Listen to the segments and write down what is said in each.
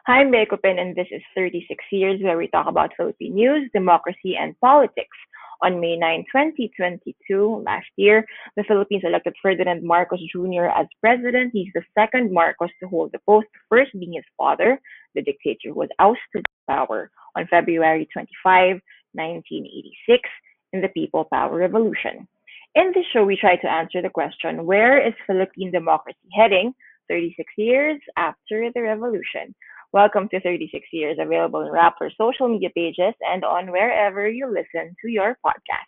Hi, I'm Beikopin, and this is 36 Years, where we talk about Philippine news, democracy, and politics. On May 9, 2022, last year, the Philippines elected Ferdinand Marcos Jr. as president. He's the second Marcos to hold the post, the first being his father, the dictator who was ousted from power on February 25, 1986, in the People Power Revolution. In this show, we try to answer the question, where is Philippine democracy heading 36 years after the revolution? Welcome to 36 Years, available in Rappler social media pages and on wherever you listen to your podcast.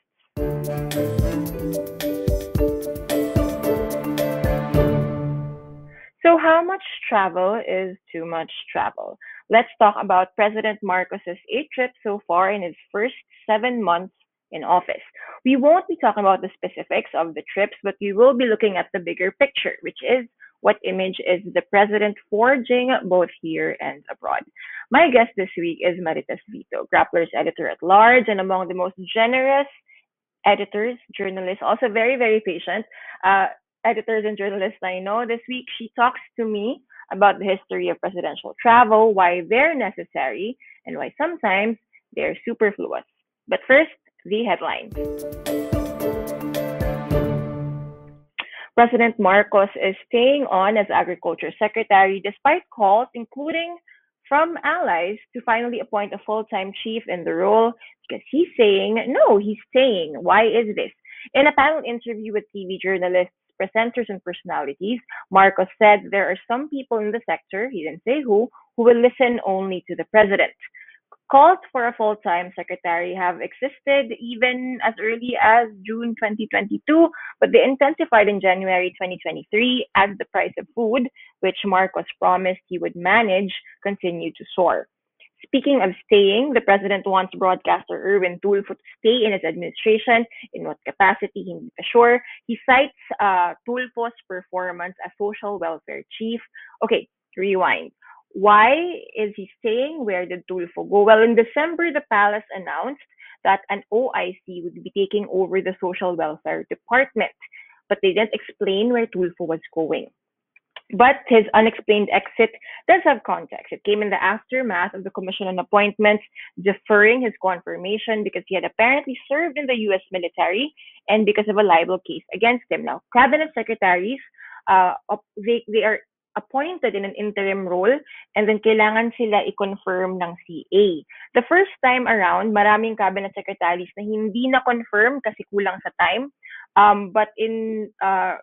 So, how much travel is too much travel? Let's talk about President Marcos's 8 trips so far in his first 7 months in office. We won't be talking about the specifics of the trips, but we will be looking at the bigger picture, which is what image is the president forging both here and abroad. My guest this week is Marites Vito, Rappler's editor at large and among the most generous editors, journalists, also very, very patient editors and journalists I know. This week, she talks to me about the history of presidential travel, why they're necessary, and why sometimes they're superfluous. But first, the headlines. President Marcos is staying on as Agriculture Secretary despite calls, including from allies, to finally appoint a full time chief in the role because he's saying, no, he's staying. Why is this? In a panel interview with TV journalists, presenters, and personalities, Marcos said there are some people in the sector, he didn't say who will listen only to the president. Calls for a full-time secretary have existed even as early as June 2022, but they intensified in January 2023 as the price of food, which Marcos promised he would manage, continued to soar. Speaking of staying, the president wants broadcaster Erwin Tulfo to stay in his administration. In what capacity, hindi pa sure. He cites Tulfo's performance as social welfare chief. Okay, rewind. Why is he staying? Where did Tulfo go? Well, in December, the palace announced that an OIC would be taking over the social welfare department, but they didn't explain where Tulfo was going. But his unexplained exit does have context. It came in the aftermath of the Commission on Appointments deferring his confirmation because he had apparently served in the U.S. military and because of a libel case against him. Now, cabinet secretaries, they are appointed in an interim role and then kailangan sila i-confirm ng CA. The first time around, maraming cabinet secretaries na hindi na-confirm kasi kulang sa time. But in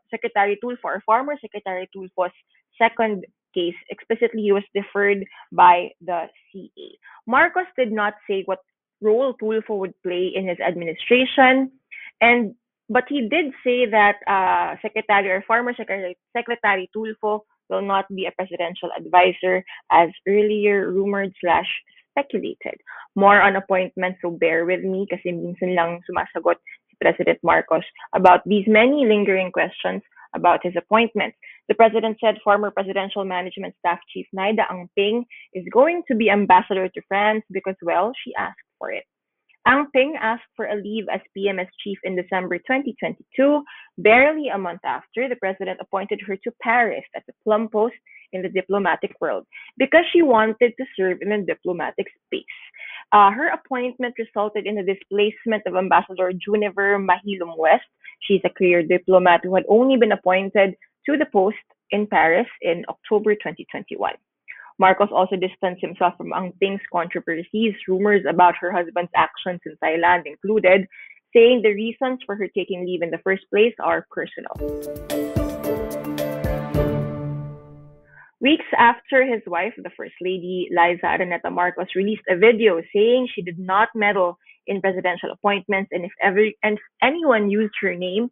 Secretary Tulfo or former Secretary Tulfo's second case, explicitly he was deferred by the CA. Marcos did not say what role Tulfo would play in his administration, but he did say that Secretary or former Secretary Tulfo will not be a presidential advisor as earlier rumored/speculated. More on appointments, so bear with me kasi minsan lang sumasagot si President Marcos about these many lingering questions about his appointments. The president said former presidential management staff chief Naida Angping is going to be ambassador to France because, well, she asked for it. Angping asked for a leave as PMS chief in December 2022, barely a month after the president appointed her to Paris as a plum post in the diplomatic world because she wanted to serve in a diplomatic space. Her appointment resulted in the displacement of Ambassador Juniver Mahilum West. She's a career diplomat who had only been appointed to the post in Paris in October 2021. Marcos also distanced himself from Angping's controversies. Rumors about her husband's actions in Thailand included, saying the reasons for her taking leave in the first place are personal. Weeks after his wife, the First Lady Liza Araneta Marcos, released a video saying she did not meddle in presidential appointments, and if anyone used her name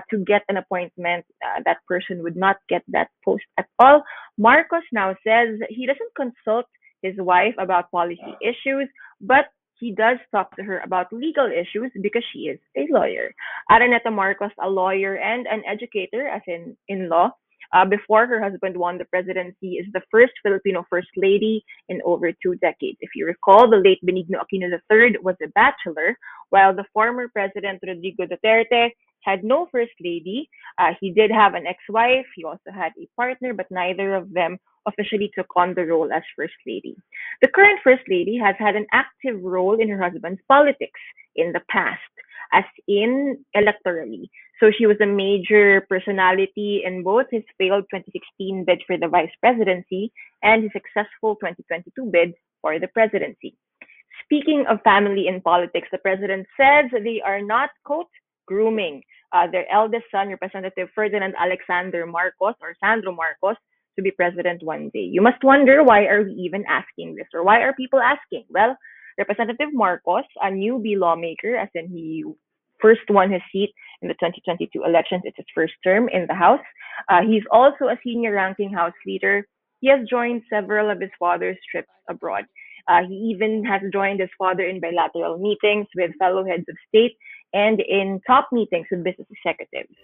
to get an appointment, that person would not get that post at all. Marcos now says he doesn't consult his wife about policy issues, but he does talk to her about legal issues because she is a lawyer. Araneta Marcos, a lawyer and an educator, as in law, before her husband won the presidency, is the first Filipino First Lady in over 2 decades. If you recall, the late Benigno Aquino III was a bachelor, while the former President Rodrigo Duterte had no first lady. He did have an ex-wife. He also had a partner, but neither of them officially took on the role as first lady. The current first lady has had an active role in her husband's politics in the past, as in electorally. So she was a major personality in both his failed 2016 bid for the vice presidency and his successful 2022 bid for the presidency. Speaking of family in politics, the president says they are not, quote, grooming their eldest son, Representative Ferdinand Alexander Marcos or Sandro Marcos, to be president one day. You must wonder, why are we even asking this, or why are people asking? Well, Representative Marcos, a newbie lawmaker, as in he first won his seat in the 2022 elections. It's his first term in the House. He's also a senior ranking House leader. He has joined several of his father's trips abroad. He even has joined his father in bilateral meetings with fellow heads of state and in top meetings with business executives.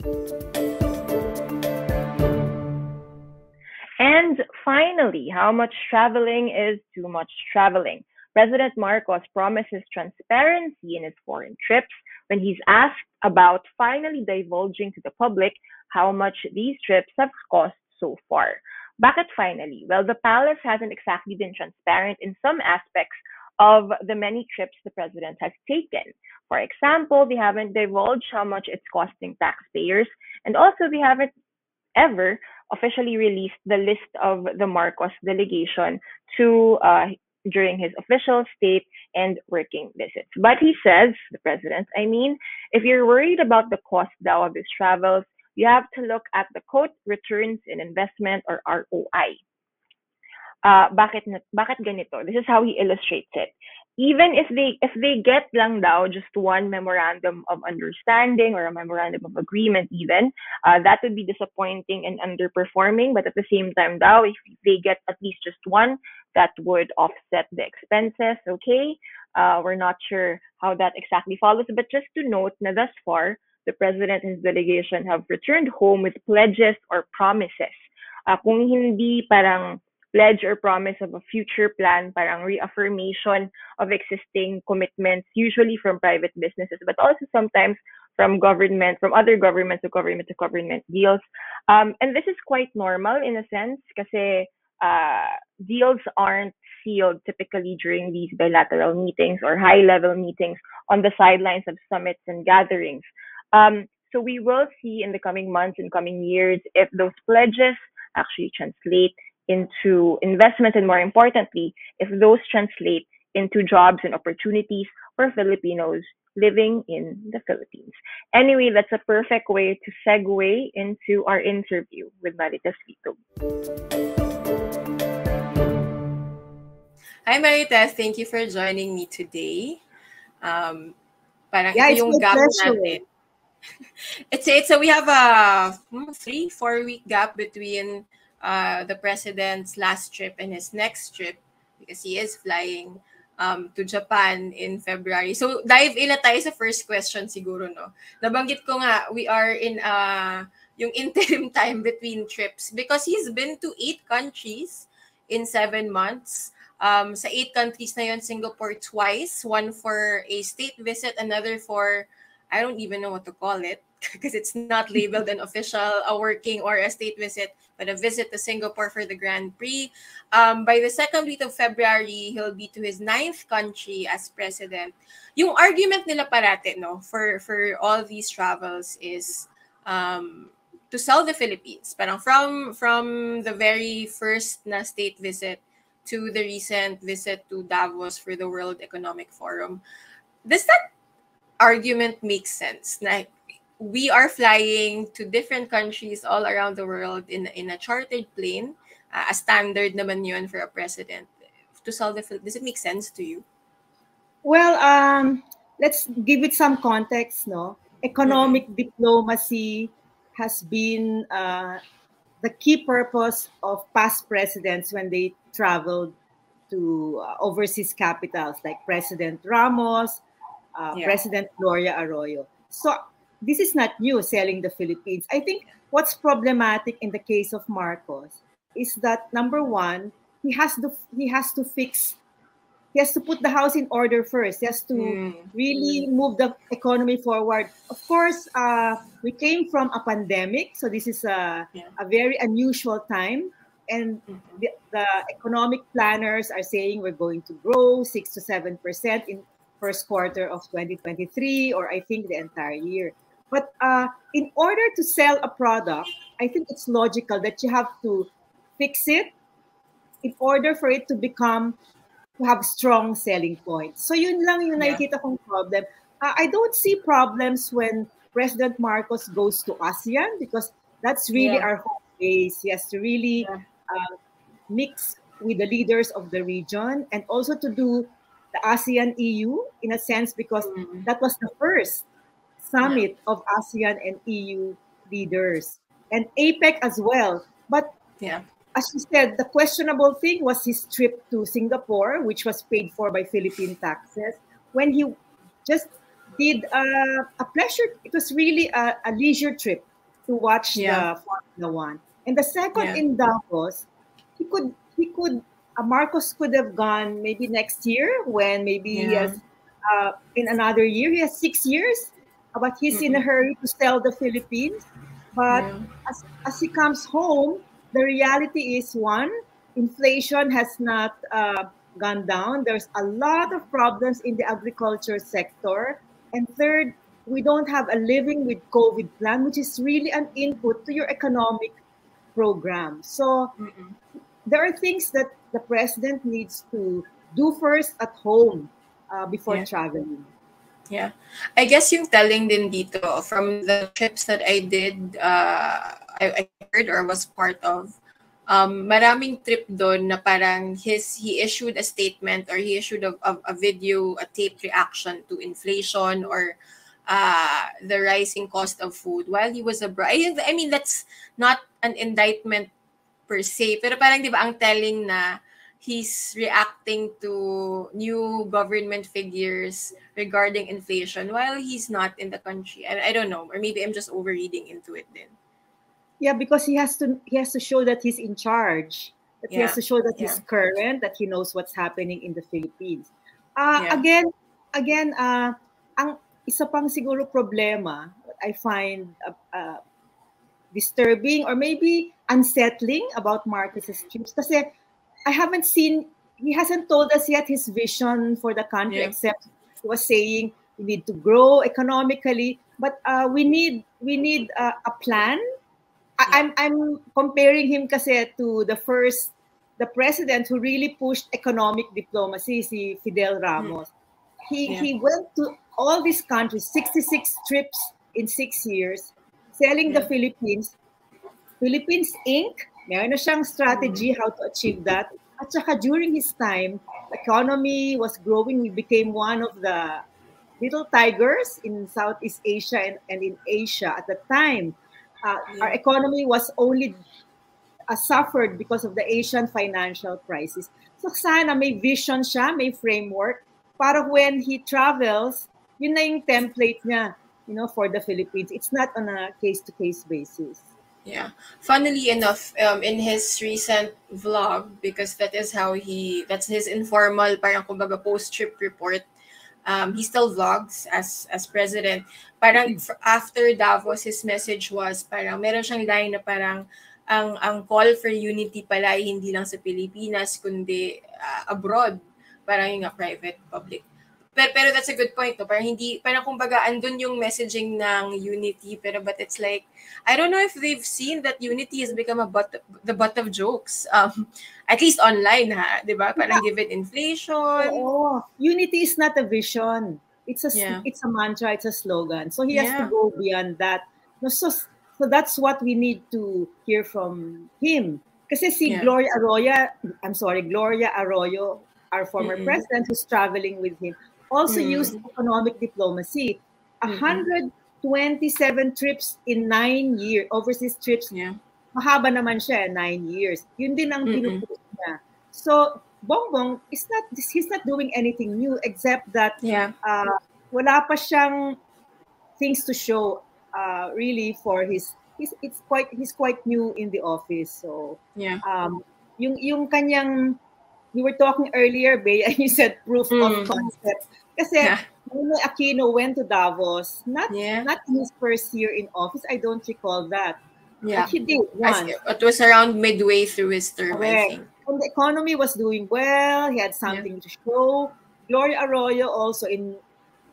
And finally, how much traveling is too much traveling? President Marcos promises transparency in his foreign trips when he's asked about finally divulging to the public how much these trips have cost so far. Bakit finally? Well, the palace hasn't exactly been transparent in some aspects of the many trips the president has taken. For example, they haven't divulged how much it's costing taxpayers, and also they haven't ever officially released the list of the Marcos delegation to during his official state and working visits. But he says, the president, I mean, if you're worried about the cost now of his travels, you have to look at the quote returns in investment, or ROI. Bakit ganito? This is how he illustrates it. Even if they get lang daw just one memorandum of understanding or a memorandum of agreement, even that would be disappointing and underperforming. But at the same time, daw, if they get at least just one, that would offset the expenses. Okay, we're not sure how that exactly follows, but just to note, na thus far, the president and his delegation have returned home with pledges or promises. Kung hindi parang pledge or promise of a future plan, parang reaffirmation of existing commitments, usually from private businesses, but also sometimes from government, from other government to government deals. And this is quite normal in a sense, kasi deals aren't sealed typically during these bilateral meetings or high-level meetings on the sidelines of summits and gatherings. So we will see in the coming months and coming years if those pledges actually translate into investment, and more importantly, if those translate into jobs and opportunities for Filipinos living in the Philippines. Anyway, that's a perfect way to segue into our interview with Marites Vito. Hi Marites, thank you for joining me today. Parang Yeah, ito yung it's my gap pleasure. natin. So we have a 3-4 week gap between the president's last trip and his next trip, because he is flying to Japan in February. So dive in na tayo sa first question siguro, no? Nabanggit ko nga, we are in yung interim time between trips because he's been to 8 countries in 7 months. Sa 8 countries na yun, Singapore twice, one for a state visit, another for, I don't even know what to call it, because it's not labeled an official, a working or a state visit, but a visit to Singapore for the Grand Prix. By the second week of February, he'll be to his 9th country as president. Yung argument nila parate, no, for all these travels is to sell the Philippines. Parang from the very first na state visit to the recent visit to Davos for the World Economic Forum. Does that argument make sense? Like, we are flying to different countries all around the world in a chartered plane. A standard naman yun for a president. To sell the Philippines, does it make sense to you? Well, let's give it some context, no? Economic diplomacy has been the key purpose of past presidents when they traveled to overseas capitals, like President Ramos, President Gloria Arroyo. So this is not new, selling the Philippines. I think what's problematic in the case of Marcos is that, number one, he has to fix he has to put the house in order first. He has to really move the economy forward. Of course, we came from a pandemic, so this is a very unusual time. And the economic planners are saying we're going to grow 6 to 7% in first quarter of 2023, or I think the entire year. But in order to sell a product, I think it's logical that you have to fix it in order for it to have strong selling points. So yun lang yung nakikita kong problem. I don't see problems when President Marcos goes to ASEAN because that's really our home base. He has to really mix with the leaders of the region and also to do the ASEAN EU in a sense because that was the first summit of ASEAN and EU leaders and APEC as well. But as you said, the questionable thing was his trip to Singapore, which was paid for by Philippine taxes. When he just did a pleasure, it was really a leisure trip to watch the Formula One. And the second in Davos, Marcos could have gone maybe next year when maybe he has, in another year, he has 6 years, but he's in a hurry to sell the Philippines. But as he comes home, the reality is one, inflation has not gone down. There's a lot of problems in the agriculture sector. And third, we don't have a living with COVID plan, which is really an input to your economic program. So there are things that the president needs to do first at home before traveling. Yeah. I guess yung telling din dito from the trips that I did, I heard or was part of, maraming trip doon na parang he issued a statement or he issued a video, a taped reaction to inflation or the rising cost of food while he was abroad. I mean, that's not an indictment per se, pero parang di ba ang telling na he's reacting to new government figures regarding inflation while he's not in the country. I don't know, or maybe I'm just overreading into it then. Yeah, because he has to show that he's in charge. That he has to show that he's current, that he knows what's happening in the Philippines. Again, ang isa pang siguro problema what I find disturbing or maybe unsettling about Marcos's trips kasi he hasn't told us yet his vision for the country except he was saying we need to grow economically, but we need a plan. I'm comparing him kasi to the president who really pushed economic diplomacy, si Fidel Ramos. He went to all these countries, 66 trips in 6 years, selling the Philippines. Philippines Inc., meron na siyang strategy how to achieve that. At saka during his time, the economy was growing. We became one of the little tigers in Southeast Asia and in Asia at the time. Our economy was only suffered because of the Asian financial crisis. So sana may vision siya, may framework, para when he travels, yun na yung template niya, for the Philippines. It's not on a case-to-case basis. Yeah. Funnily enough, in his recent vlog, because that's his informal, parang kumbaga post-trip report, he still vlogs as president. Parang after Davos, his message was parang meron siyang line na parang ang call for unity pala ay hindi lang sa Pilipinas kundi abroad. Parang yung private, public. Pero that's a good point, no? Parang kumbaga andun yung messaging ng unity, but it's like, I don't know if they've seen that unity has become the butt of jokes. At least online, ha? Diba? Parang given inflation. Oh, unity is not a vision. It's a mantra, it's a slogan. So he has to go beyond that. No, so that's what we need to hear from him. Kasi Gloria Arroyo, our former president who's traveling with him, also used economic diplomacy. 127 trips in 9 years, overseas trips. Mahaba naman siya, 9 years. Yun din ang pinupush niya. So, Bongbong, he's not doing anything new except that wala pa siyang things to show really for he's quite new in the office. So, yung kanyang we were talking earlier, Bea, and you said proof of concept. Kasi Noynoy Aquino went to Davos, not in his first year in office. I don't recall that. Yeah. But he did once. It was around midway through his term, I think. And the economy was doing well. He had something to show. Gloria Arroyo also in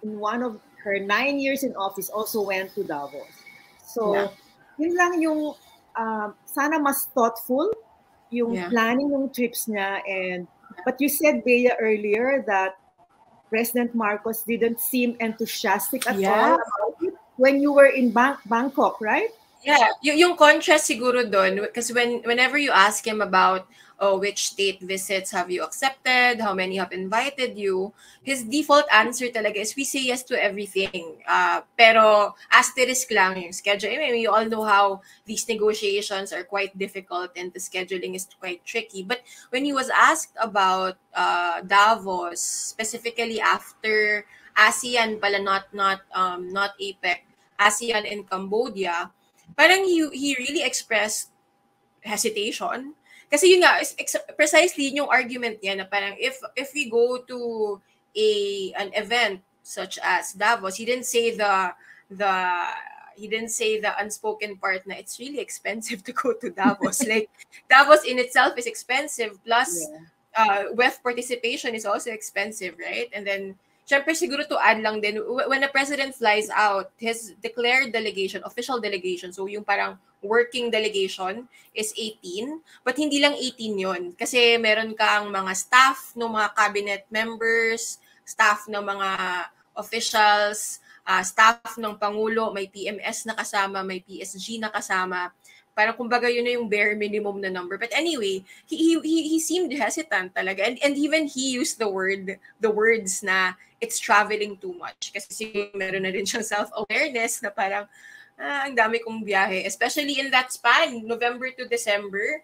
one of her 9 years in office also went to Davos. So, yun lang yung sana mas thoughtful yung planning ng trips niya. But you said, Bea, earlier that President Marcos didn't seem enthusiastic at all about it when you were in Bangkok, right? Yeah, yung contrast siguro doon, because whenever you ask him about which state visits have you accepted, how many have invited you, his default answer talaga is we say yes to everything. Pero asterisk lang yung schedule. I mean, you all know how these negotiations are quite difficult and the scheduling is quite tricky. But when he was asked about Davos, specifically after ASEAN pala, not APEC, ASEAN in Cambodia, parang he really expressed hesitation. Kasi yun nga, precisely yung argument niya na parang if we go to an event such as Davos, he didn't say the unspoken part na it's really expensive to go to Davos. Like, Davos in itself is expensive, plus WEF participation is also expensive, right? And then syempre siguro to add lang din, when the president flies out, his declared delegation, official delegation, so yung parang working delegation is 18, but hindi lang 18 yon. Kasi meron kang mga staff ng mga cabinet members, staff ng mga officials, staff ng Pangulo, may PMS na kasama, may PSG na kasama. Parang kumbaga yun na yung bare minimum na number. But anyway, he seemed hesitant talaga. And even he used the words na it's traveling too much. Kasi meron na rin siyang self-awareness na parang, ang dami kong biyahe. Especially in that span, November to December.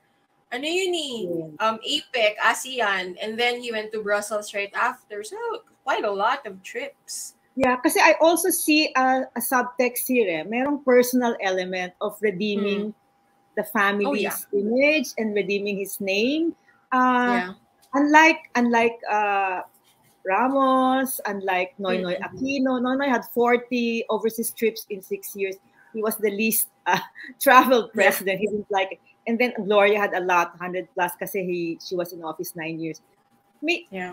Ano yun APEC, ASEAN, and then he went to Brussels right after. So, quite a lot of trips. Yeah, kasi I also see a subtext here. Merong personal element of redeeming the family's image and redeeming his name. Unlike Ramos, unlike Noynoy Aquino, Noynoy had 40 overseas trips in 6 years. He was the least traveled president. He didn't like it. And then Gloria had a lot, 100 plus, kasi she was in office 9 years.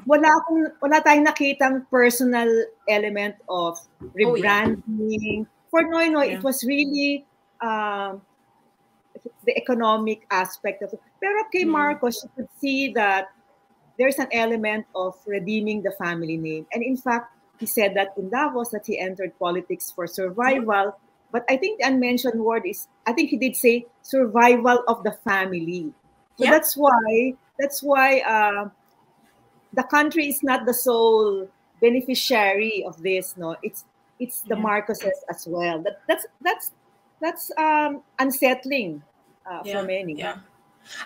Wala tayong nakitang personal element of rebranding. For Noynoy, it was really the economic aspect of it. Pero kay Marcos, you could see that there's an element of redeeming the family name. And in fact, he said that in Davos that he entered politics for survival. But I think the unmentioned word is, I think he did say survival of the family. So that's why the country is not the sole beneficiary of this. No, it's the Marcoses as well. That's unsettling for many. Yeah.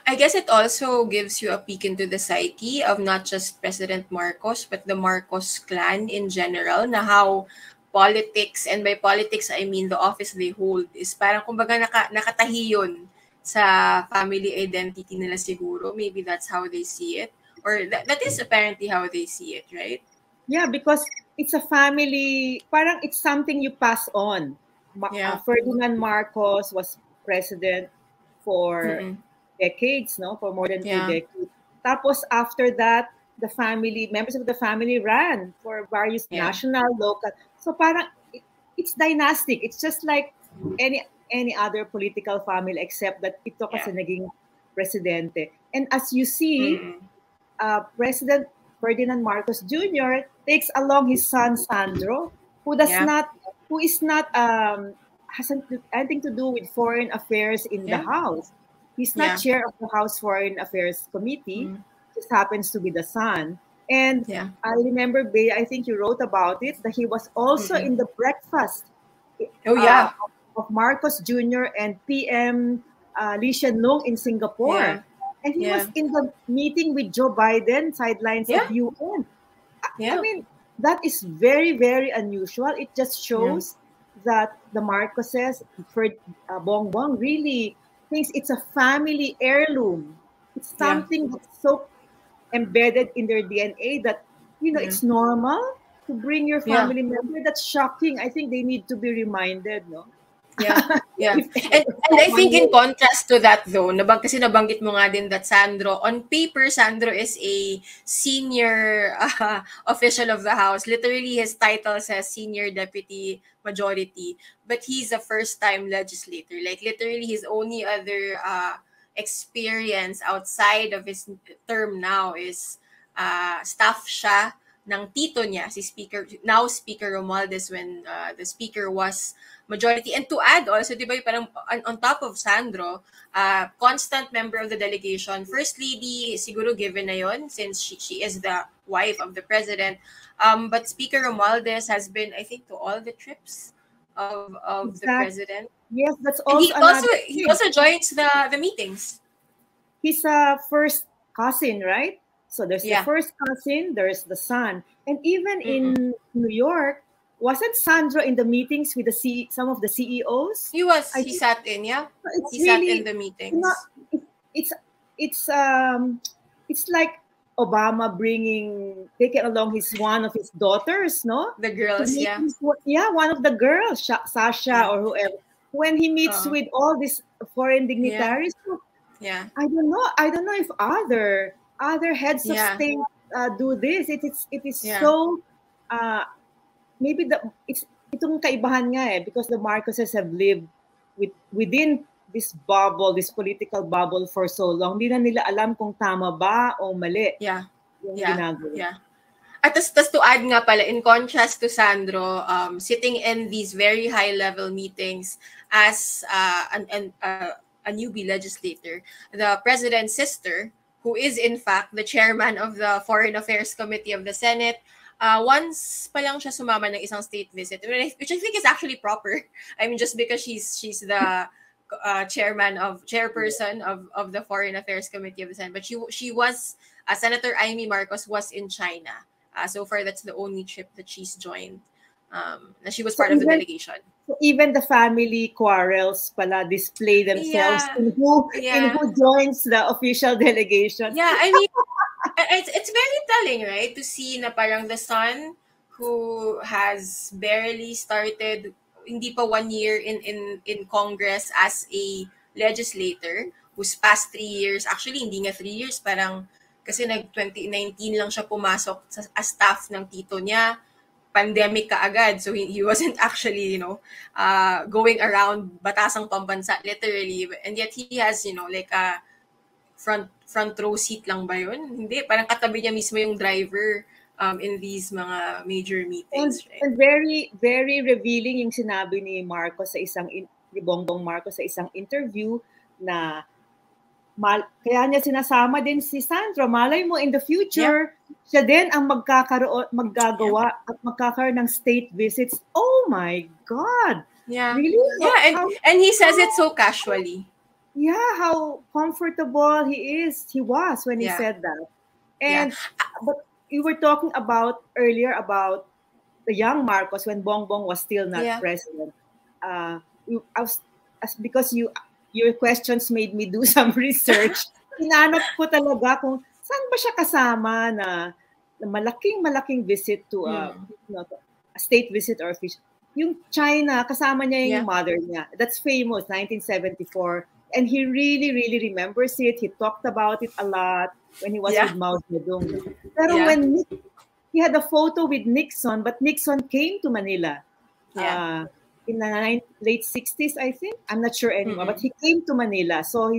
I guess it also gives you a peek into the psyche of not just President Marcos, but the Marcos clan in general, na how politics, and by politics, I mean the office they hold, is parang kumbaga nakatahi yun sa family identity nila siguro. Maybe that's how they see it. Or that is apparently how they see it, right? Yeah, because it's a family, parang it's something you pass on. Ferdinand Marcos was president for decades, no? For more than 2 decades. Tapos after that, members of the family ran for various national, local. So parang it's dynastic. It's just like any other political family, except that ito kasi naging presidente. And as you see, President Ferdinand Marcos Jr. takes along his son Sandro, who hasn't anything to do with foreign affairs in the House. He's not chair of the House Foreign Affairs Committee. Just happens to be the son. And I remember, Bea, I think you wrote about it, that he was also in the breakfast of Marcos Jr. and PM Lee Hsien Loong in Singapore. And he was in the meeting with Joe Biden, sidelines of UN. I mean, that is very, very unusual. It just shows that the Marcoses, Bongbong, really thinks it's a family heirloom. It's something that's so embedded in their DNA that, it's normal to bring your Yeah. family member. That's shocking. I think they need to be reminded, no? Yeah. Yeah. If And I think in someone contrast to that though, kasi nabanggit mo nga din that Sandro, on paper, Sandro is a senior official of the House. Literally, his title says Senior Deputy Majority, but he's a first-time legislator. Like, literally, his only other experience outside of his term now is staff siya ng tito niya, si now Speaker Romualdez, when the Speaker was majority. And to add also, di ba, parang on top of Sandro, constant member of the delegation, First Lady, siguro given na yon since she is the wife of the president. But Speaker Romualdez has been, I think, to all the trips of the Exact. president. Yes, that's And also another he thing. also joins the meetings. He's a first cousin, right? So there's the Yeah. first cousin, there's the son. And even in Mm-mm. New York, wasn't Sandro in the meetings with some of the CEOs? He was. I He think sat in, yeah. it's He sat really in the not meetings. it's it's it's like Obama taking along one of his daughters, no? The To girls, yeah. meetings, one of the girls, Sasha Yeah. or whoever. When he meets with all these foreign Yeah. dignitaries, Yeah. I don't know. I don't know if other heads of Yeah. state do this. It is Yeah. so maybe itong kaibahan nga because the Marcoses have lived within this bubble, this political bubble for so long. Hindi na nila alam kung tama ba o mali Yeah. yung Yeah. ginagawa. Yeah. At tas to add nga pala, in contrast to Sandro, sitting in these very high-level meetings as a newbie legislator, the president's sister, who is in fact the chairman of the Foreign Affairs Committee of the Senate, once pa lang siya sumama ng isang state visit, which I think is actually proper. I mean, just because she's the chairperson of the Foreign Affairs Committee of the Senate, but she was Senator Amy Marcos was in China. So far, that's the only trip that she's joined. Na she was So part of the delegation. even the family quarrels pala display themselves Yeah. in who joins the official delegation. Yeah, I mean, it's very telling, right? To see na parang the son who has barely started, hindi pa 1 year in Congress as a legislator, who's past 3 years, actually hindi nga 3 years, parang kasi 2019 lang siya pumasok as staff ng tito niya, pandemic kaagad, so he wasn't actually, going around batasang pambansa, literally, and yet he has, like a front row seat lang ba yun? Hindi, parang katabi niya mismo yung driver in these mga major meetings, right? And very, very revealing yung sinabi ni Marcos ni Bongbong Marcos sa isang interview na kaya niya sinasama din si Sandro. Malay mo in the future, siya din ang maggagawa at magkakaroon ng state visits. Oh my God! Yeah. Really? Yeah, and he says it so casually. Yeah, how comfortable he was when he said that. And but you were talking about earlier about the young Marcos when Bongbong was still not president. Because your questions made me do some research. Hinanap ko talaga kung saan ba siya kasama na malaking visit to a state visit or official. Yung China, kasama niya yung mother niya. That's famous, 1974. And he really, really remembers it. He talked about it a lot when he was with Mao Zedong. Pero when he had a photo with Nixon, but Nixon came to Manila. In the late 60s, I think. I'm not sure anymore. But he came to Manila. So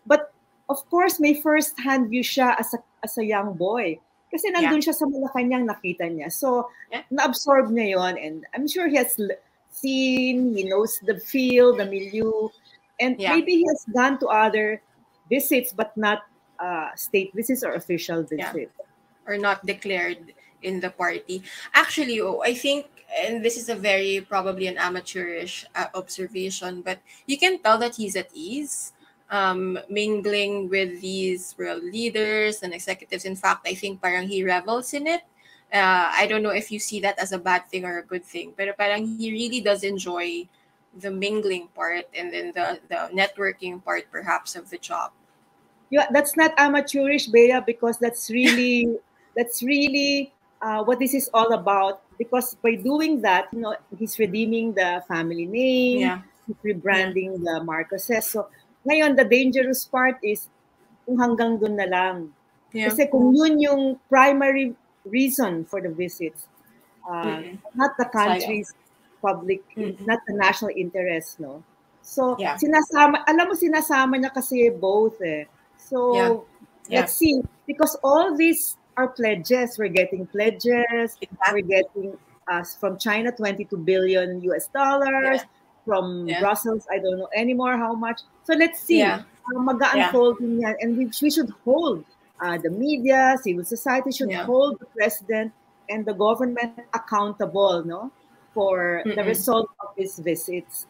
but of course, may first-hand view siya as a young boy. Kasi nandun siya sa Malacanang, nakita niya. So, na-absorb niya yon. And I'm sure he has seen, he knows the field, the milieu. And maybe he has gone to other visits, but not state visits or official visits. Or not declared in the party. Actually, I think, and this is probably an amateurish observation, but you can tell that he's at ease, mingling with these world leaders and executives. In fact, I think parang he revels in it. I don't know if you see that as a bad thing or a good thing, pero parang he really does enjoy the mingling part and then the networking part perhaps of the job. that's not amateurish, Bea, because that's really what this is all about. Because by doing that, he's redeeming the family name, Yeah. he's Yeah. rebranding the Marcoses. So ngayon, the dangerous part is kung hanggang dun na lang. Yeah. Kasi kung yun yung primary reason for the visits, not the Sayang. country's public, not the national interest, no? So, Yeah. sinasama niya kasi both eh. Yeah. So, Yeah. let's see. Because all these are pledges. We're getting pledges. We're Exactly. getting from China, 22 billion US dollars. Yeah. From Yeah. Brussels, I don't know anymore how much. So, let's see. Yeah. Yeah. Mag-unfold din yan. And we should hold the media, civil society should Yeah. hold the president and the government accountable, no, for the result of these visits.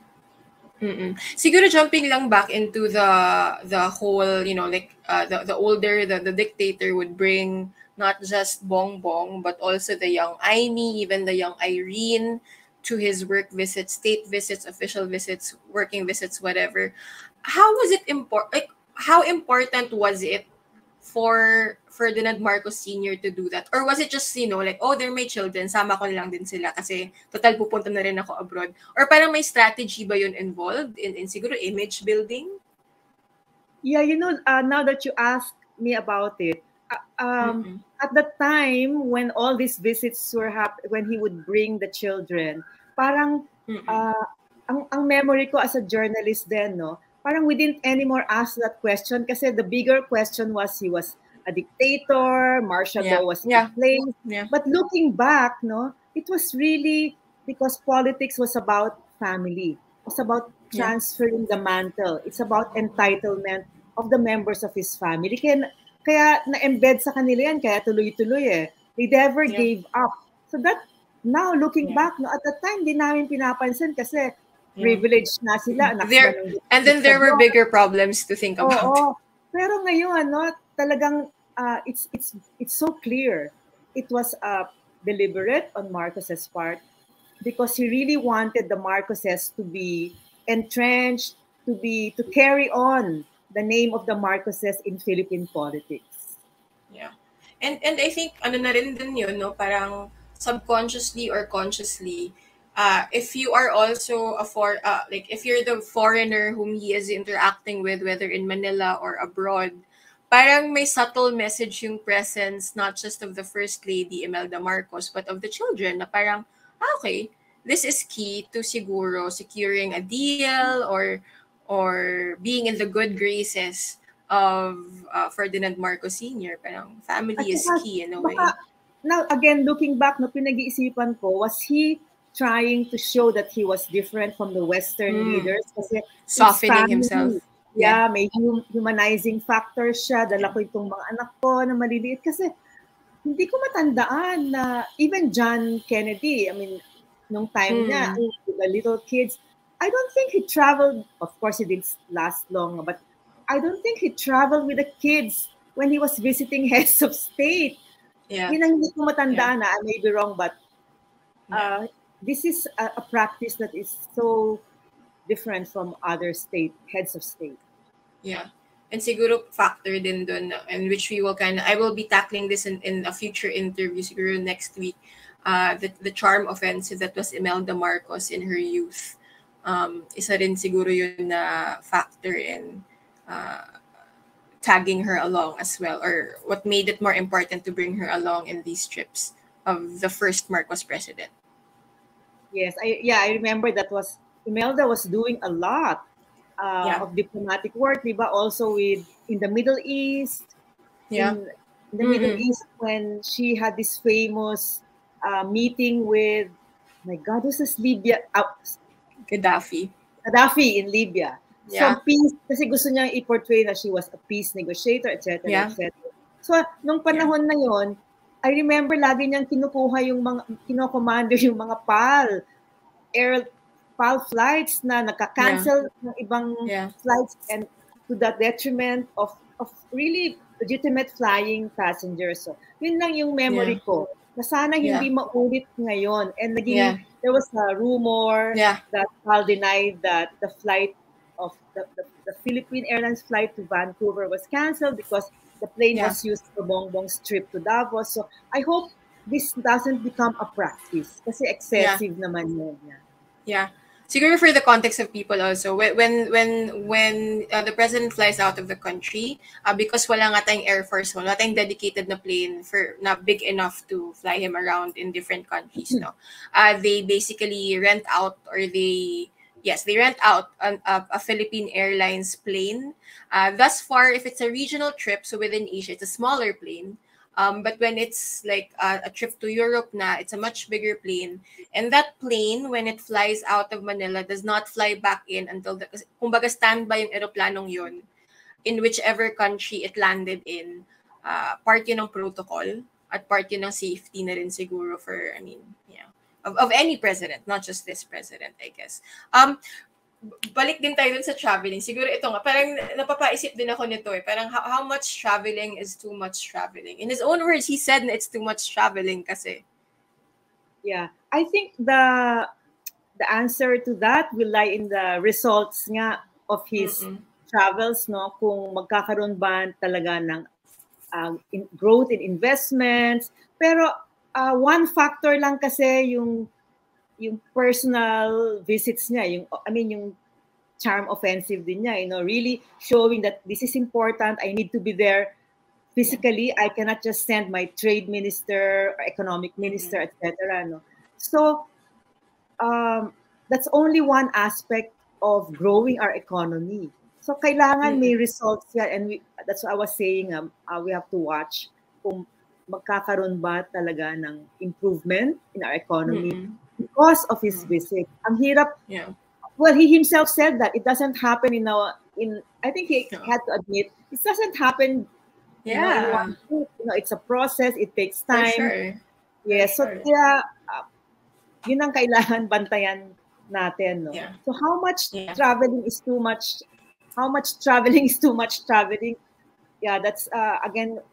Siguro jumping lang back into the whole, like the older the dictator would bring not just Bongbong but also the young Aimee, even the young Irene to his work visits, state visits, official visits, working visits, whatever. How was it how important was it for Ferdinand Marcos Sr. to do that? Or was it just, like, oh, they're my children, sama ko lang din sila kasi total pupunta na rin ako abroad? Or parang may strategy ba yun involved in siguro image building? Yeah, now that you ask me about it, at the time when all these visits were happening, when he would bring the children, parang ang memory ko as a journalist then, no, parang we didn't anymore ask that question kasi the bigger question was he was a dictator, martial law was in place. Yeah. But looking back, no, it was really because politics was about family. It was about transferring the mantle. It's about entitlement of the members of his family. Kaya na-embed sa kanila yan, kaya tuloy-tuloy eh. They never gave up. So that, now looking back, no, at the time, di namin pinapansin kasi privileged na sila. And then there were bigger problems to think about. Oo. Pero ngayon, no, talagang it's so clear. It was deliberate on Marcos's part because he really wanted the Marcoses to be entrenched, to carry on the name of the Marcoses in Philippine politics. Yeah. And I think ano na rin din yun, no, parang subconsciously or consciously, if you are also like if you're the foreigner whom he is interacting with, whether in Manila or abroad, parang may subtle message yung presence not just of the First Lady Imelda Marcos but of the children na parang okay, this is key to siguro securing a deal or being in the good graces of Ferdinand Marcos Sr. Parang family is key in a way. Now, again, looking back, no, pinag-iisipan ko, was he trying to show that he was different from the Western leaders? Kasi softening himself. Yeah, may humanizing factor siya. Dala ko itong mga anak ko na maliliit. Kasi hindi ko matandaan na even John Kennedy, I mean, nung time niya, the little kids, I don't think he traveled, of course he didn't last long, but I don't think he traveled with the kids when he was visiting heads of state. Yeah. Yun ang hindi ko matandaan na, I may be wrong, but this is a practice that is so different from other heads of state. Yeah. And siguro factor din dun, in which we will I will be tackling this in a future interview, siguro next week, the charm offensive that was Imelda Marcos in her youth. Isa rin siguro yun na factor in tagging her along as well, or what made it more important to bring her along in these trips of the first Marcos president. Yes, I remember that Imelda was doing a lot of diplomatic work, diba? Also in the Middle East. Yeah. In the Middle East, when she had this famous meeting with, my God, this is Libya. Gaddafi in Libya. Yeah. So peace, kasi gusto niyang i-portray na she was a peace negotiator, etc. etc. So nung panahon na yon, I remember lagi niyang kinukuha yung mga kino-commander yung mga PAL flights na nagka-cancel ng ibang flights, and to the detriment of really legitimate flying passengers. So yun lang yung memory ko. Na sana hindi maulit ngayon. And there was a rumor that PAL denied that the flight of the the Philippine Airlines flight to Vancouver was canceled because the plane Yeah. was used for Bongbong's trip to Davos. So I hope this doesn't become a practice kasi Yeah. excessive naman yun. Yeah. Yeah. Siguro for the context of people also, when the president flies out of the country, because wala nga tayong Air Force, wala tayong dedicated na plane for na big enough to fly him around in different countries, no. They basically rent out they rent out a Philippine Airlines plane. Thus far, if it's a regional trip, so within Asia, it's a smaller plane. But when it's like a trip to Europe na, it's a much bigger plane. And that plane, when it flies out of Manila, does not fly back in until, kumbaga standby yung aeroplanong yun in whichever country it landed in. Part yun ng protocol at part yun ng safety na rin siguro for, of any president, not just this president, I guess. Balik din tayo dun sa traveling. Siguro ito nga, parang napapaisip din ako nito eh. Parang how much traveling is too much traveling? In his own words, he said na it's too much traveling kasi. Yeah. I think the answer to that will lie in the results nga of his travels, no? Kung magkakaroon ba talaga ng growth in investments. Pero one factor lang kasi yung personal visits niya, yung charm offensive din niya, really showing that this is important. I need to be there physically. I cannot just send my trade minister or economic minister, etc. No? So that's only one aspect of growing our economy. So kailangan may results yan, and that's what I was saying. We have to watch kung magkakaroon ba talaga ng improvement in our economy because of his visit. Ang hirap. Yeah. Well, he himself said that it doesn't happen I think he had to admit it doesn't happen. Yeah. It's a process. It takes time. For sure. Yeah. So kaya yun ang kailangan bantayan natin, no? Yeah. So how much traveling is too much? How much traveling is too much traveling? Yeah, that's again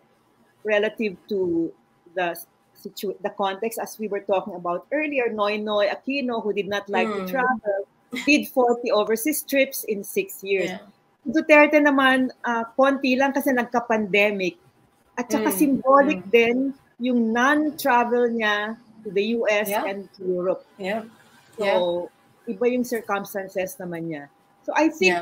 relative to the context, as we were talking about earlier. Noynoy Aquino, who did not like to travel, did 40 overseas trips in 6 years. Yeah. Duterte naman, konti lang kasi nagka-pandemic. At saka symbolic din yung non-travel niya to the US and to Europe. Yeah. So, iba yung circumstances naman niya. So, I think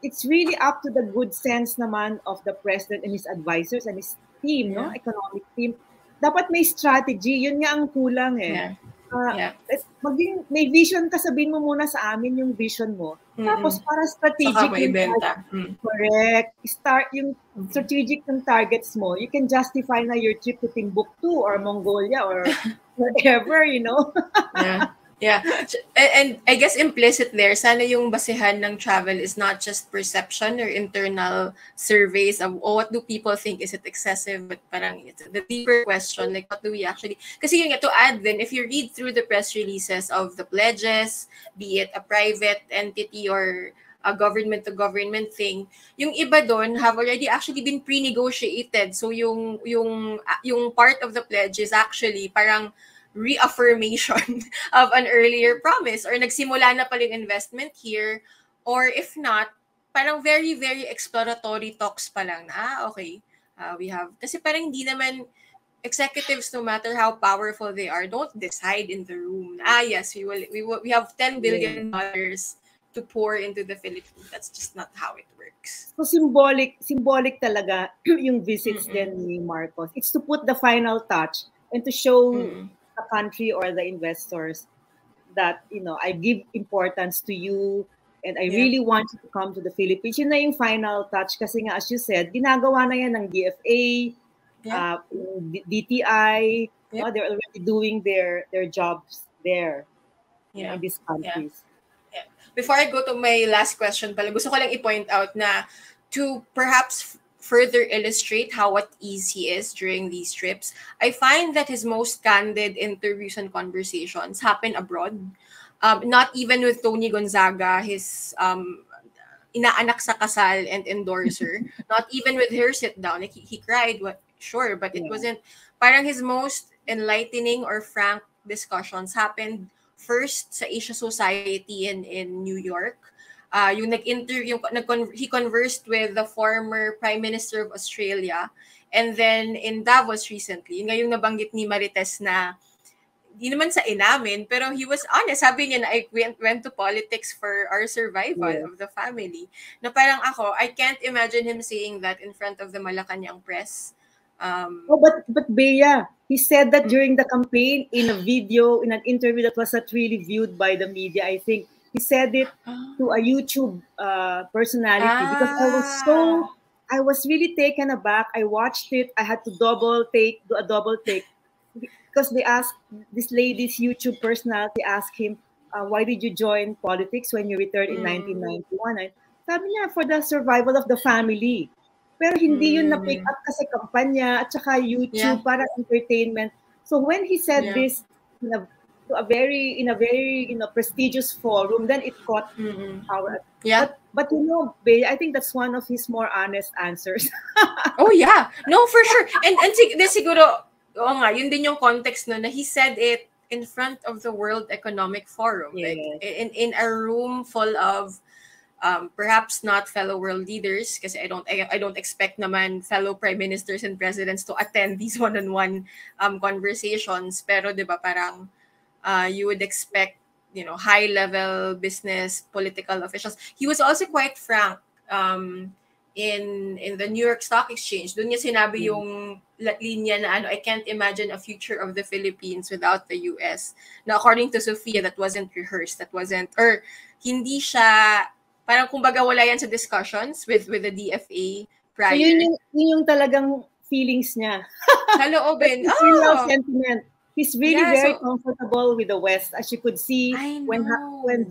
it's really up to the good sense naman of the president and his advisors and his team, no? Economic team. Dapat may strategy. Yun nga ang kulang eh. May vision ka, sabihin mo muna sa amin yung vision mo. Tapos para strategic yung correct. Start yung strategic yung targets mo. You can justify na your trip to Timbuktu or Mongolia or whatever, Yeah. And I guess implicit there, sana yung basihan ng travel is not just perception or internal surveys of what do people think, is it excessive, but parang it's the deeper question, like what do we actually, kasi yun nga, to add then, if you read through the press releases of the pledges, be it a private entity or a government to government thing, yung iba doon have already actually been pre-negotiated. So yung part of the pledge is actually parang reaffirmation of an earlier promise, or nagsimula na paling investment here, or if not, parang very, very exploratory talks pa lang na, okay, we have, kasi parang hindi naman, executives, no matter how powerful they are, don't decide in the room, yes, we have $10 billion to pour into the Philippines. That's just not how it works. So symbolic talaga yung visits din ni Marcos. It's to put the final touch and to show the country or the investors that, I give importance to you and I really want you to come to the Philippines. Yun na yung final touch kasi nga, as you said, ginagawa na yan ng DFA, DTI, they're already doing their jobs there in these countries. Yeah. Before I go to my last question pala, gusto ko lang i-point out na to perhaps further illustrate how at ease he is during these trips, I find that his most candid interviews and conversations happen abroad. Not even with Tony Gonzaga, his inaanak sa kasal and endorser. Not even with her sit down. Like he cried, sure, but it wasn't. Parang his most enlightening or frank discussions happened first sa Asia Society in New York. he conversed with the former Prime Minister of Australia, and then in Davos recently, ngayong nabanggit ni Marites na di naman sa inamin, pero he was honest. Sabi niya na I went to politics for our survival of the family. Na parang ako, I can't imagine him saying that in front of the Malacanang press. But Bea, he said that during the campaign in a video, in an interview that was not really viewed by the media, I think. He said it to a YouTube personality because I was really taken aback. I watched it. I had to do a double take because they asked this lady's YouTube personality asked him, why did you join politics when you returned in 1991? And sabi niya, for the survival of the family. Pero hindi yun na-pick up kasi kampanya at saka YouTube para entertainment. So when he said this in a very prestigious forum, then it caught our but Bea, I think that's one of his more honest answers. Oh yeah, no, for sure. And siguro, yun din yung context no, na he said it in front of the World Economic Forum, like in a room full of perhaps not fellow world leaders, kasi I don't expect naman fellow prime ministers and presidents to attend these one-on-one conversations, pero 'di ba parang you would expect, high-level business, political officials. He was also quite frank in the New York Stock Exchange. Doon niya sinabi yung linya na I can't imagine a future of the Philippines without the US. Now, according to Sophia, that wasn't rehearsed. Or hindi siya, parang kumbaga wala yan sa discussions with the DFA prior. So yun yung talagang feelings niya. Kaloobin. His real sentiment. He's really very comfortable with the West. As you could see, when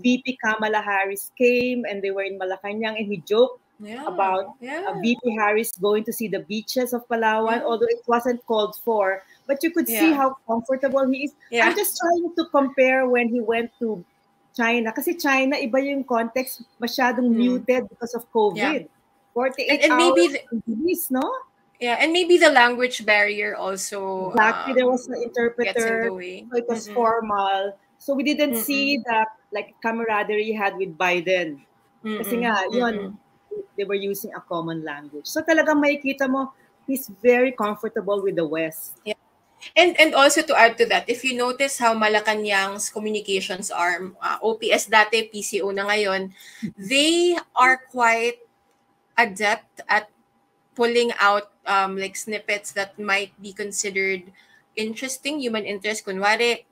VP Kamala Harris came and they were in Malacanang and he joked about VP Harris going to see the beaches of Palawan, although it wasn't called for. But you could see how comfortable he is. I'm just trying to compare when he went to China. Kasi China, iba yung context, masyadong muted because of COVID. 48 and hours maybe no? Yeah, and maybe the language barrier also. Exactly, there was an interpreter, so it was formal. So we didn't see that like camaraderie he had with Biden. Kasi nga, yun, they were using a common language. So talagang makikita mo, he's very comfortable with the West. Yeah. And also to add to that, if you notice how Malacanang's communications arm, OPS dati, PCO na ngayon, they are quite adept at pulling out like snippets that might be considered interesting, human interest. Kunwari,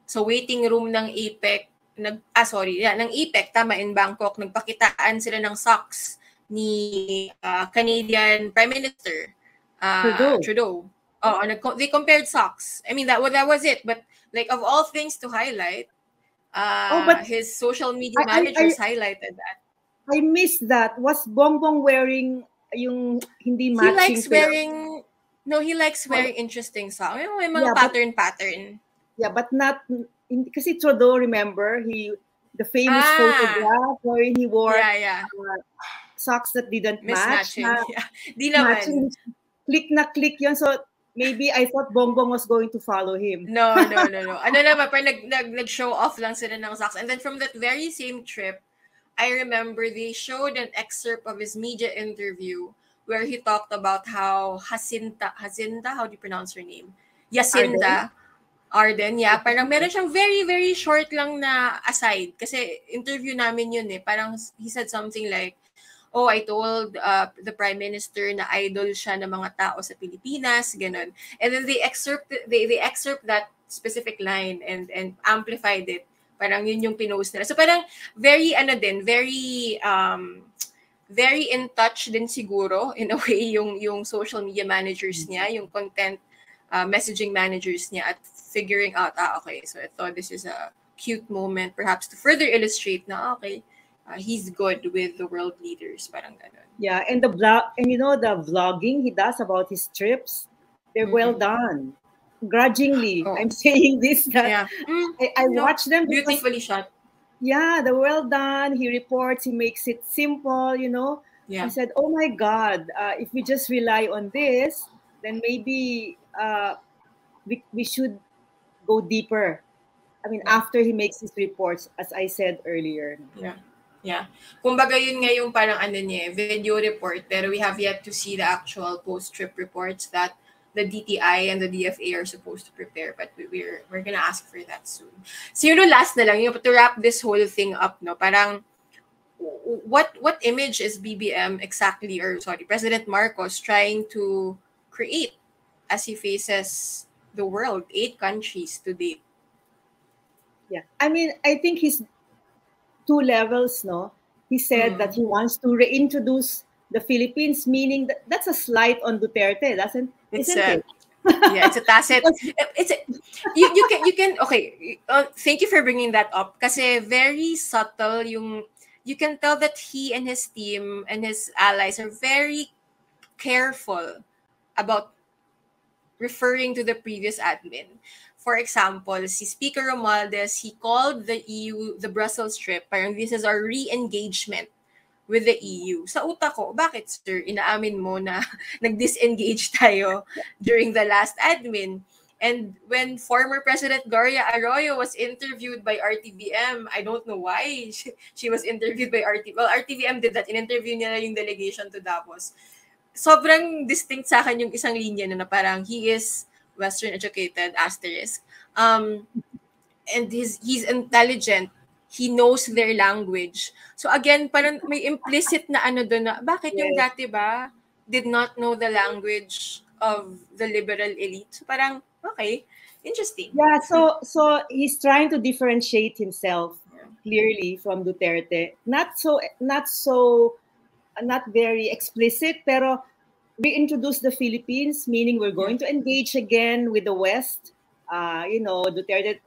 so waiting room ng APEC, ng APEC, tama, in Bangkok, nagpakitaan sila ng socks ni Canadian Prime Minister Trudeau. They compared socks. I mean, that was it. But like of all things to highlight, but his social media managers highlighted that. I missed that. Was Bongbong wearing yung hindi matching? He likes wearing interesting socks. May mga pattern. Yeah, but not kasi Trudeau, remember, the famous photograph where he wore socks that didn't match. Di naman. Click yun. So maybe I thought Bongbong was going to follow him. No. Ano naman, parang nag-show off lang sila ng socks. And then from that very same trip, I remember they showed an excerpt of his media interview where he talked about how Jacinta, how do you pronounce her name? Jacinta Arden, parang meron siyang very, very short lang na aside. Kasi interview namin yun parang he said something like, I told the Prime Minister na idol siya ng mga tao sa Pilipinas, ganun. And then they excerpt that specific line and amplified it. Parang yun yung pinost nila. So parang very very in touch din siguro in a way yung social media managers niya, yung content messaging managers niya at figuring out okay, so I thought this is a cute moment perhaps to further illustrate na he's good with the world leaders, parang ganun. Yeah, and the vlogging he does about his trips, they're well done. Grudgingly, I'm saying this that I watch them beautifully shot. Yeah, they're well done. He reports, he makes it simple, I said, oh my God, if we just rely on this, then maybe we should go deeper. I mean, after he makes his reports, as I said earlier. Yeah. Kumbaga yun nga yung parang ano niya, video report, pero we have yet to see the actual post-trip reports that the DTI and the DFA are supposed to prepare, but we're gonna ask for that soon. So yun, last na lang, yung to wrap this whole thing up, no, parang what image is BBM exactly, or sorry, President Marcos trying to create as he faces the world, 8 countries to date? Yeah, I mean, I think he's 2 levels, no? He said that he wants to reintroduce the Philippines, meaning that that's a slight on Duterte, isn't it? Yeah, it's a tacit. You can okay. Thank you for bringing that up. Kasi very subtle yung. You can tell that he and his team and his allies are very careful about referring to the previous admin. For example, si Speaker Romualdez, he called the EU the Brussels trip. Parang this is our re-engagement with the EU. Sa utak ko, bakit sir, inaamin mo na nag-disengage tayo during the last admin? And when former President Gloria Arroyo was interviewed by RTVM, I don't know why she was interviewed by RTVM. Well, RTVM did that. In-interview nila yung delegation to Davos. Sobrang distinct sa akin yung isang linya na parang he is Western educated, asterisk. And he's intelligent. He knows their language. So again, parang may implicit na ano doon na, bakit yung dati ba did not know the language of the liberal elite? So parang, okay, interesting. Yeah, so he's trying to differentiate himself clearly from Duterte. Not very explicit, pero reintroduce the Philippines, meaning we're going to engage again with the West. Duterte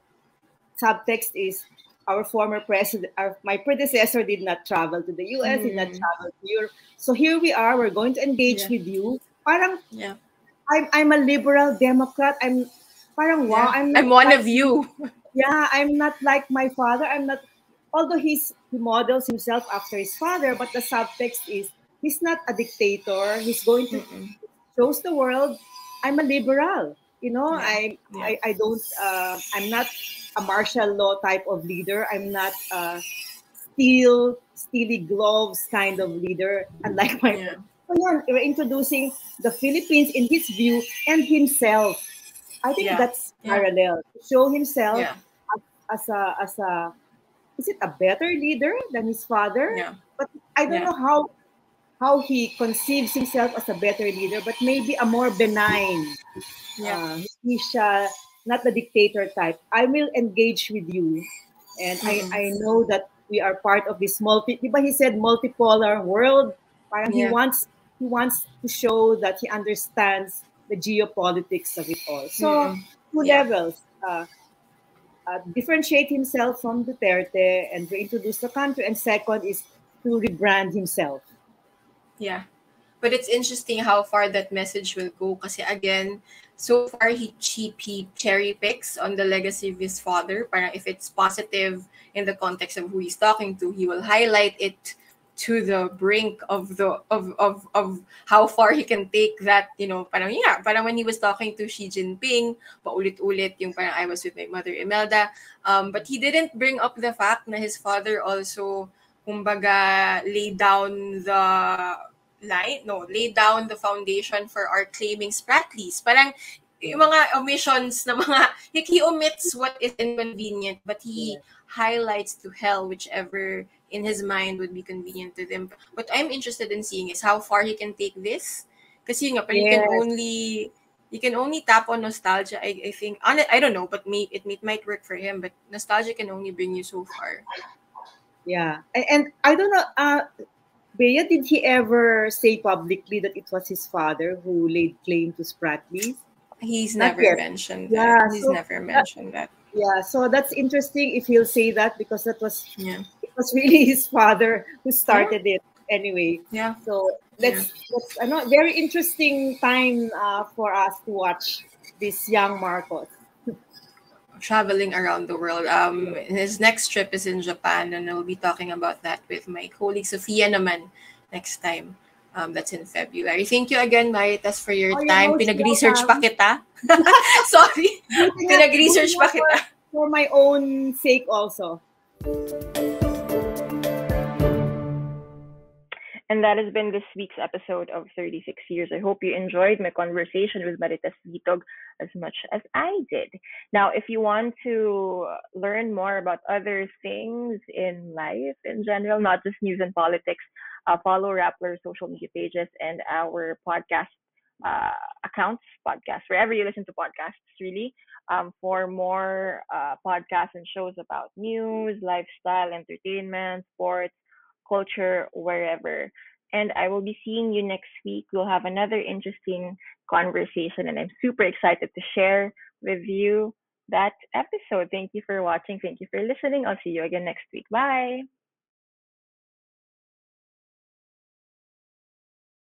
subtext is our former president, my predecessor did not travel to the US, did not travel to Europe. So here we are, we're going to engage with you. Parang, I'm a liberal Democrat. I'm parang, wow, I'm one of you. Yeah, I'm not like my father. I'm not, although he models himself after his father, but the subtext is he's not a dictator. He's going to shows the world I'm a liberal. I don't. I'm not a martial law type of leader. I'm not steely gloves kind of leader. Unlike my. So we're introducing the Philippines in his view and himself. I think that's parallel. Show himself as a. Is it a better leader than his father? Yeah. But I don't know how he conceives himself as a better leader, but maybe a more benign. He's not the dictator type. I will engage with you, and I know that we are part of this he said multipolar world. He wants to show that he understands the geopolitics of it all. So 2 levels. Differentiate himself from Duterte and reintroduce the country. And second is to rebrand himself. Yeah. But it's interesting how far that message will go. Kasi again, so far he cherry picks on the legacy of his father. Parang if it's positive in the context of who he's talking to, he will highlight it to the brink of how far he can take that, parang when he was talking to Xi Jinping, paulit-ulit yung parang I was with my mother Imelda, but he didn't bring up the fact na his father also, kumbaga, laid down the foundation for our claiming Spratlys. Parang yung mga omissions na he omits what is inconvenient, but he highlights to hell whichever in his mind would be convenient to them. What I'm interested in seeing is how far he can take this. Kasi you can only tap on nostalgia. I think, I don't know, but it might work for him, but nostalgia can only bring you so far. Yeah. And I don't know, Bea, did he ever say publicly that it was his father who laid claim to Spratlys? He's never mentioned that. Yeah, he's never mentioned that. Yeah, so that's interesting if he'll say that, because that was it was really his father who started it anyway. Yeah. So that's a very interesting time for us to watch this young Marcos traveling around the world. His next trip is in Japan, and I'll be talking about that with my colleague Sophia naman next time. That's in February. Thank you again, Maritas, for your time. Pinag-research pa kita. Sorry. Pinag-research pa kita. For my own sake also. And that has been this week's episode of 36 Years. I hope you enjoyed my conversation with Marites Vitog as much as I did. Now, if you want to learn more about other things in life in general, not just news and politics, follow Rappler's social media pages and our podcast uh, accounts, podcasts, wherever you listen to podcasts, really, for more podcasts and shows about news, lifestyle, entertainment, sports, culture, wherever. And I will be seeing you next week. We'll have another interesting conversation, and I'm super excited to share with you that episode. Thank you for watching. Thank you for listening. I'll see you again next week. Bye.